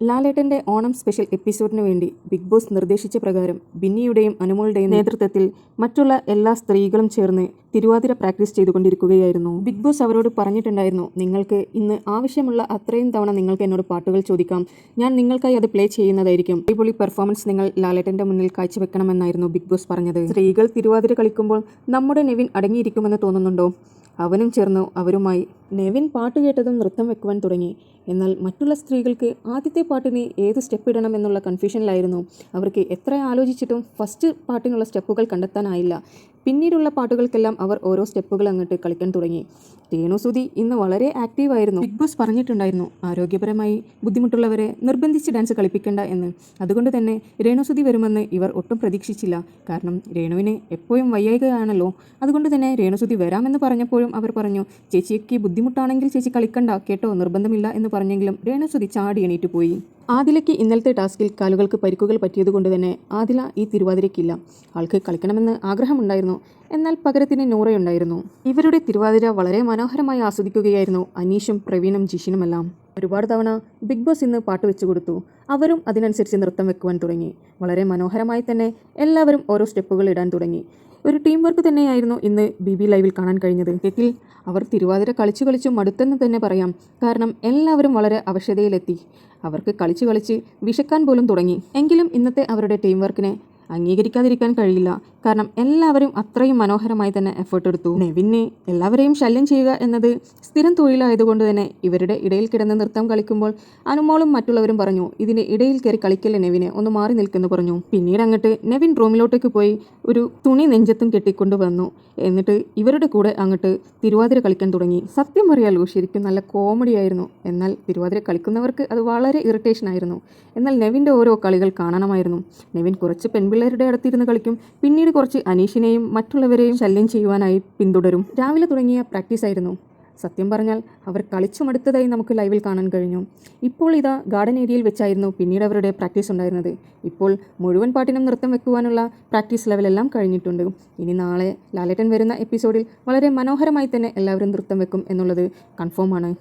ലാലേട്ടൻ്റെ ഓണം സ്പെഷ്യൽ എപ്പിസോഡിന് വേണ്ടി big boss നിർദ്ദേശിച്ച പ്രകാരം ബിന്നിയുടെയും അനുമോളുടെയും നേതൃത്വത്തിൽ മറ്റുള്ള എല്ലാ സ്ത്രീകളും ചേർന്ന് തിരുവാതിര പ്രാക്ടീസ് ചെയ്തുകൊണ്ടിരിക്കുകയായിരുന്നു. ബിഗ് ബോസ് അവരോട് പറഞ്ഞിട്ടുണ്ടായിരുന്നു, നിങ്ങൾക്ക് ഇന്ന് ആവശ്യമുള്ള അത്രയും തവണ നിങ്ങൾക്ക് എന്നോട് പാട്ടുകൾ ചോദിക്കാം, ഞാൻ നിങ്ങൾക്കായി അത് പ്ലേ ചെയ്യുന്നതായിരിക്കും. അടിപൊളി പെർഫോമൻസ് നിങ്ങൾ ലാലേട്ടൻ്റെ മുന്നിൽ കാഴ്ചവെക്കണമെന്നായിരുന്നു ബിഗ് ബോസ് പറഞ്ഞത്. സ്ത്രീകൾ തിരുവാതിര കളിക്കുമ്പോൾ നമ്മുടെ നെവിൻ അടങ്ങിയിരിക്കുമെന്ന് തോന്നുന്നുണ്ടോ? അവനും ചേർന്നു അവരുമായി. നെവിൻ പാട്ട് കേട്ടതും നൃത്തം വെക്കുവാൻ തുടങ്ങി. എന്നാൽ മറ്റുള്ള സ്ത്രീകൾക്ക് ആദ്യത്തെ പാട്ടിന് ഏത് സ്റ്റെപ്പ് ഇടണം എന്നുള്ള കൺഫ്യൂഷനിലായിരുന്നു. അവർക്ക് എത്ര ആലോചിച്ചിട്ടും ഫസ്റ്റ് പാട്ടിനുള്ള സ്റ്റെപ്പുകൾ കണ്ടെത്താനായില്ല. പിന്നീടുള്ള പാട്ടുകൾക്കെല്ലാം അവർ ഓരോ സ്റ്റെപ്പുകൾ അങ്ങോട്ട് കളിക്കാൻ തുടങ്ങി. രേണുസുതി ഇന്ന് വളരെ ആക്റ്റീവായിരുന്നു. ബിഗ് ബോസ് പറഞ്ഞിട്ടുണ്ടായിരുന്നു, ആരോഗ്യപരമായി ബുദ്ധിമുട്ടുള്ളവരെ നിർബന്ധിച്ച് ഡാൻസ് കളിപ്പിക്കേണ്ട എന്ന്. അതുകൊണ്ട് തന്നെ രേണുസുതി വരുമെന്ന് ഇവർ ഒട്ടും പ്രതീക്ഷിച്ചില്ല. കാരണം രേണുവിന് എപ്പോഴും വയ്യായികയാണല്ലോ. അതുകൊണ്ട് തന്നെ രേണുസുതി വരാമെന്ന് പറഞ്ഞപ്പോഴും അവർ പറഞ്ഞു, ചേച്ചിക്ക് ബുദ്ധിമുട്ടാണെങ്കിൽ ചേച്ചി കളിക്കണ്ട കേട്ടോ, നിർബന്ധമില്ല എന്ന് പറഞ്ഞെങ്കിലും രേണുസുതി ചാടി എണീറ്റ് പോയി. ആദിലയ്ക്ക് ഇന്നലത്തെ ടാസ്കിൽ കാലുകൾക്ക് പരിക്കുകൾ പറ്റിയതുകൊണ്ട് തന്നെ ആദില ഈ തിരുവാതിരയ്ക്കില്ല. ആൾക്ക് കളിക്കണമെന്ന് ആഗ്രഹമുണ്ടായിരുന്നു, എന്നാൽ പകരത്തിന് നൂറയുണ്ടായിരുന്നു. ഇവരുടെ തിരുവാതിര വളരെ മനോഹരമായി ആസ്വദിക്കുകയായിരുന്നു അനീഷും പ്രവീണും ജിഷിനുമെല്ലാം. ഒരുപാട് തവണ ബിഗ് ബോസ് ഇന്ന് പാട്ട് വെച്ചു കൊടുത്തു. അവരും അതിനനുസരിച്ച് നൃത്തം വെക്കുവാൻ തുടങ്ങി. വളരെ മനോഹരമായി തന്നെ എല്ലാവരും ഓരോ സ്റ്റെപ്പുകൾ ഇടാൻ തുടങ്ങി. ഒരു ടീം വർക്ക് തന്നെയായിരുന്നു ഇന്ന് BB ലൈവിൽ കാണാൻ കഴിഞ്ഞത്. സത്യത്തിൽ അവർ തിരുവാതിര കളിച്ചു മടുത്തെന്ന് തന്നെ പറയാം. കാരണം എല്ലാവരും വളരെ അവശതയിലെത്തി. അവർക്ക് കളിച്ച് വിശക്കാൻ പോലും തുടങ്ങി. എങ്കിലും ഇന്നത്തെ അവരുടെ ടീം വർക്കിനെ അംഗീകരിക്കാതിരിക്കാൻ കഴിയില്ല. കാരണം എല്ലാവരും അത്രയും മനോഹരമായി തന്നെ എഫേർട്ട് എടുത്തു. നെവിന് എല്ലാവരെയും ശല്യം ചെയ്യുക എന്നത് സ്ഥിരം തൊഴിലായതുകൊണ്ട് തന്നെ ഇവരുടെ ഇടയിൽ കിടന്ന് നൃത്തം കളിക്കുമ്പോൾ അനുമോളും മറ്റുള്ളവരും പറഞ്ഞു, ഇതിൻ്റെ ഇടയിൽ കയറി കളിക്കല്ലേ നെവിനെ, ഒന്ന് മാറി നിൽക്കുന്നു പറഞ്ഞു. പിന്നീട് അങ്ങോട്ട് നെവിൻ റൂമിലോട്ടേക്ക് പോയി ഒരു തുണി നെഞ്ചത്തും കെട്ടിക്കൊണ്ട് വന്നു. എന്നിട്ട് ഇവരുടെ കൂടെ അങ്ങോട്ട് തിരുവാതിര കളിക്കാൻ തുടങ്ങി. സത്യം പറയാലോ, ശരിക്കും നല്ല കോമഡി ആയിരുന്നു. എന്നാൽ തിരുവാതിര കളിക്കുന്നവർക്ക് അത് വളരെ ഇറിറ്റേഷൻ ആയിരുന്നു. എന്നാൽ നെവിൻ്റെ ഓരോ കളികൾ കാണണമായിരുന്നു. നെവിൻ കുറച്ച് പെൺപിള്ളേരുടെ അടുത്തിരുന്ന് കളിക്കും, പിന്നീട് കുറച്ച് അനീഷിനെയും മറ്റുള്ളവരെയും ശല്യം ചെയ്യുവാനായി പിന്തുടരും. രാവിലെ തുടങ്ങിയ പ്രാക്ടീസ് ആയിരുന്നു. സത്യം പറഞ്ഞാൽ അവർ കളിച്ചു മടുത്തതായി നമുക്ക് ലൈവിൽ കാണാൻ കഴിഞ്ഞു. ഇപ്പോൾ ഇതാ ഗാർഡൻ ഏരിയയിൽ വെച്ചായിരുന്നു പിന്നീട് അവരുടെ പ്രാക്ടീസ് ഉണ്ടായിരുന്നത്. ഇപ്പോൾ മുഴുവൻ പാട്ടിനും നൃത്തം വെക്കുവാനുള്ള പ്രാക്ടീസ് ലെവലെല്ലാം കഴിഞ്ഞിട്ടുണ്ട്. ഇനി നാളെ ലാലേട്ടൻ വരുന്ന എപ്പിസോഡിൽ വളരെ മനോഹരമായി തന്നെ എല്ലാവരും നൃത്തം വെക്കും എന്നുള്ളത് കൺഫേം ആണ്.